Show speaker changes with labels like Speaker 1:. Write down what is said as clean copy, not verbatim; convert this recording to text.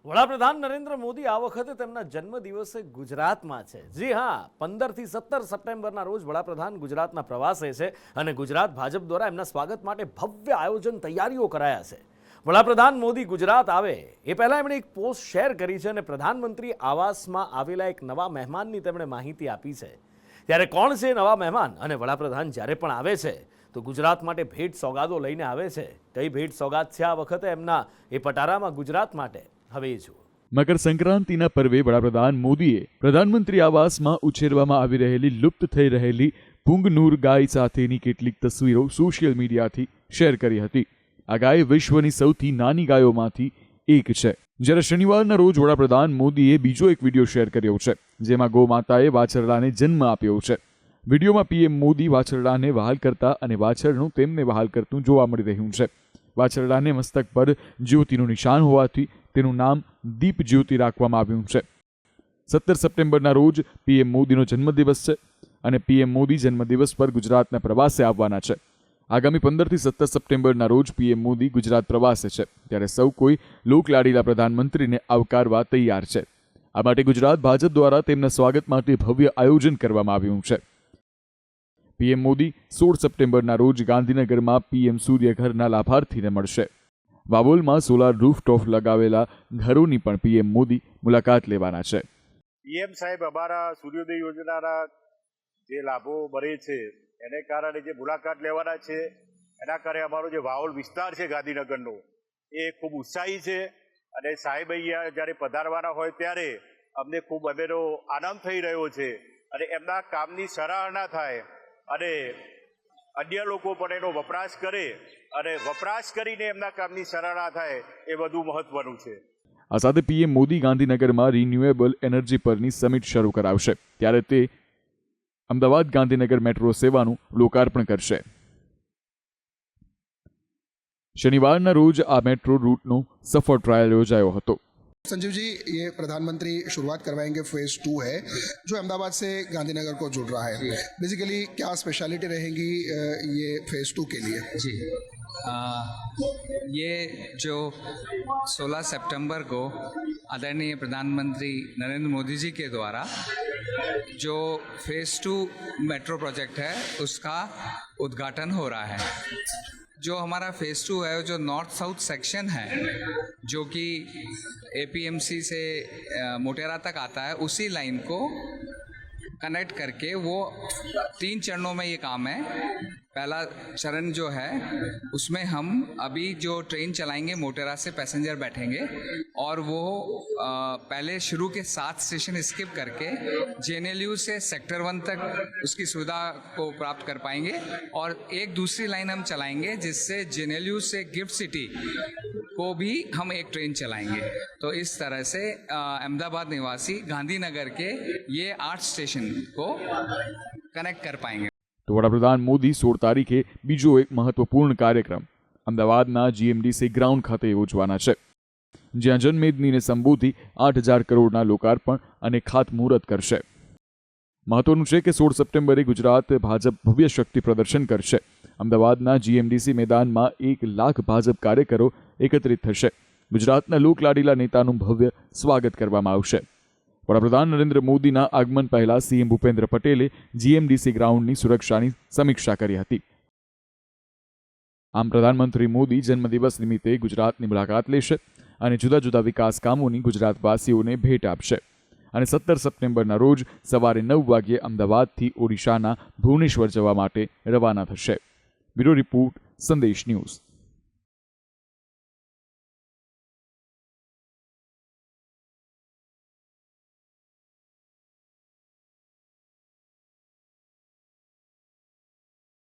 Speaker 1: વડાપ્રધાન નરેન્દ્ર મોદી આ વખતે તેમના જન્મદિવસે ગુજરાતમાં છે। જી હા, 15 થી 17 સપ્ટેમ્બરના રોજ વડાપ્રધાન ગુજરાતના પ્રવાસે છે અને ગુજરાત ભાજપ દ્વારા એમના સ્વાગત માટે ભવ્ય આયોજન તૈયારીઓ કરાયા છે। વડાપ્રધાન મોદી ગુજરાત આવે એ પહેલા એમણે એક પોસ્ટ શેર કરી છે અને પ્રધાનમંત્રી આવાસમાં આવેલા એક નવા મહેમાનની તેમણે માહિતી આપી છે। ત્યારે કોણ છે નવા મહેમાન અને વડાપ્રધાન જ્યારે પણ આવે છે તો ગુજરાત માટે ભેટ સોગાદો લઈને આવે છે। કઈ ભેટ સોગાદ છે આ વખતે એમના એ પટારામાં ગુજરાત માટે, હવે એ જુઓ।
Speaker 2: મકર સંક્રાંતિના પર્વે વડાપ્રધાન મોદીએ પ્રધાનમંત્રી આવાસમાં ઉછેરવામાં આવી રહેલી લુપ્ત થઈ રહેલી પુંગનુર ગાય સાથેની કેટલીક તસવીરો સોશિયલ મીડિયાથી શેર કરી હતી। આ ગાય વિશ્વની સૌથી નાની ગાયોમાંથી એક છે। જ્યારે શનિવારના રોજ વડાપ્રધાન મોદીએ બીજો એક વિડીયો શેર કર્યો છે, જેમાં ગૌમાતાએ વાછરડાને જન્મ આપ્યો છે। વિડીયોમાં પીએમ મોદી વાછરડાને વહાલ કરતા અને વાછરડું તેમને વહાલ કરતું જોવા મળી રહ્યું છે। વાછરડાને મસ્તક પર જ્યોતિનું નિશાન હોવાથી તેનું નામ દીપ જ્યોતિ રાખવામાં આવ્યું છે। 17 સપ્ટેમ્બરના રોજ પીએમ મોદીનો જન્મદિવસ છે અને પીએમ મોદી જન્મદિવસ પર ગુજરાતના પ્રવાસે આવવાના છે। આગામી 15 થી 17 સપ્ટેમ્બરના રોજ પીએમ મોદી ગુજરાત પ્રવાસે છે, ત્યારે સૌ કોઈ લોકલાડીલા પ્રધાનમંત્રીને આવકારવા તૈયાર છે। આ માટે ગુજરાત ભાજપ દ્વારા તેમના સ્વાગત માટે ભવ્ય આયોજન કરવામાં આવ્યું છે। પીએમ મોદી 16 સપ્ટેમ્બરના રોજ ગાંધીનગરમાં પીએમ સૂર્યઘરના લાભાર્થીને મળશે। વાવોલમાં સોલાર રૂફટોપ લગાવેલા ઘરોની પણ પીએમ મોદી મુલાકાત લેવાના છે।
Speaker 3: પીએમ સાહેબ અમારા સૂર્યોદય યોજનાના જે લાભો મળે છે એને કારણે જે મુલાકાત લેવાના છે, એના કારણે અમારો જે વાવોલ વિસ્તાર છે ગાંધીનગરનો એ ખૂબ ઉત્સાહી છે અને સાહેબ અહીંયા જ્યારે પધારવાના હોય ત્યારે અમને ખૂબ અમેરો આનંદ થઈ રહ્યો છે અને એમના કામની સરાહના થાય અને અન્ય લોકો પણ એનો વપરાશ કરે અને વપરાશ કરીને એમના કામની સરાહના થાય એ બધું મહત્વનું છે।
Speaker 2: આ સાથે પીએમ મોદી ગાંધીનગરમાં રિન્યુએબલ એનર્જી પરની સમિટ શરૂ કરાવશે, ત્યારે તે અમદાવાદ ગાંધીનગર મેટ્રો સેવાનું લોકાર્પણ કરશે। શનિવારના રોજ આ મેટ્રો રૂટનો સફળ ટ્રાયલ યોજાયો હતો।
Speaker 4: संजीव जी, ये प्रधानमंत्री शुरुआत करवाएंगे फेज़ 2 है जो अहमदाबाद से गांधीनगर को जुड़ रहा है। बेसिकली क्या स्पेशलिटी रहेगी ये फेज़ 2 के लिए?
Speaker 5: जी ये जो 16 सितंबर को आदरणीय प्रधानमंत्री नरेंद्र मोदी जी के द्वारा जो फेज़ 2 मेट्रो प्रोजेक्ट है उसका उद्घाटन हो रहा है। जो हमारा फेज़ 2 है जो नॉर्थ साउथ सेक्शन है जो कि एपीएमसी से मोटेरा तक आता है, उसी लाइन को कनेक्ट करके वो 3 चरणों में ये काम है। पहला चरण जो है उसमें हम अभी जो ट्रेन चलाएंगे मोटेरा से पैसेंजर बैठेंगे और वो पहले शुरू के 7 स्टेशन स्किप करके जेएनएलयू से सेक्टर 1 तक उसकी सुविधा को प्राप्त कर पाएंगे और एक दूसरी लाइन हम चलाएंगे जिससे जेएनएलयू से गिफ्ट सिटी को भी हम एक ट्रेन चलाएंगे। तो इस तरह से अहमदाबाद निवासी गांधीनगर के ये 8 स्टेशन को कनेक्ट कर पाएंगे।
Speaker 2: તો વડાપ્રધાન મોદી 16 તારીખે બીજો એક મહત્વપૂર્ણ કાર્યક્રમ અમદાવાદના જીએમડીસી ગ્રાઉન્ડ ખાતે યોજવાના છે, જ્યાં જનમેદનીને સંબોધી 8,000 કરોડના લોકાર્પણ અને ખાતમુહૂર્ત કરશે। મહત્વનું છે કે 16 સપ્ટેમ્બરે ગુજરાત ભાજપ ભવ્ય શક્તિ પ્રદર્શન કરશે। અમદાવાદના જીએમડીસી મેદાનમાં 1 લાખ ભાજપ કાર્યકરો એકત્રિત થશે। ગુજરાતના લોકલાડીલા નેતાનું ભવ્ય સ્વાગત કરવામાં આવશે। વડાપ્રધાન નરેન્દ્ર મોદીના આગમન પહેલા સીએમ ભૂપેન્દ્ર પટેલે જીએમડીસી ગ્રાઉન્ડની સુરક્ષાની સમીક્ષા કરી હતી। આમ પ્રધાનમંત્રી મોદી જન્મદિવસ નિમિત્તે ગુજરાતની મુલાકાત લેશે અને જુદા જુદા વિકાસ કામોની ગુજરાતવાસીઓને ભેટ આપશે અને 17 સપ્ટેમ્બરના રોજ સવારે 9 વાગ્યે અમદાવાદથી ઓડિશાના ભુવનેશ્વર જવા માટે રવાના થશે। બ્યુરો રિપોર્ટ, સંદેશ ન્યૂઝ।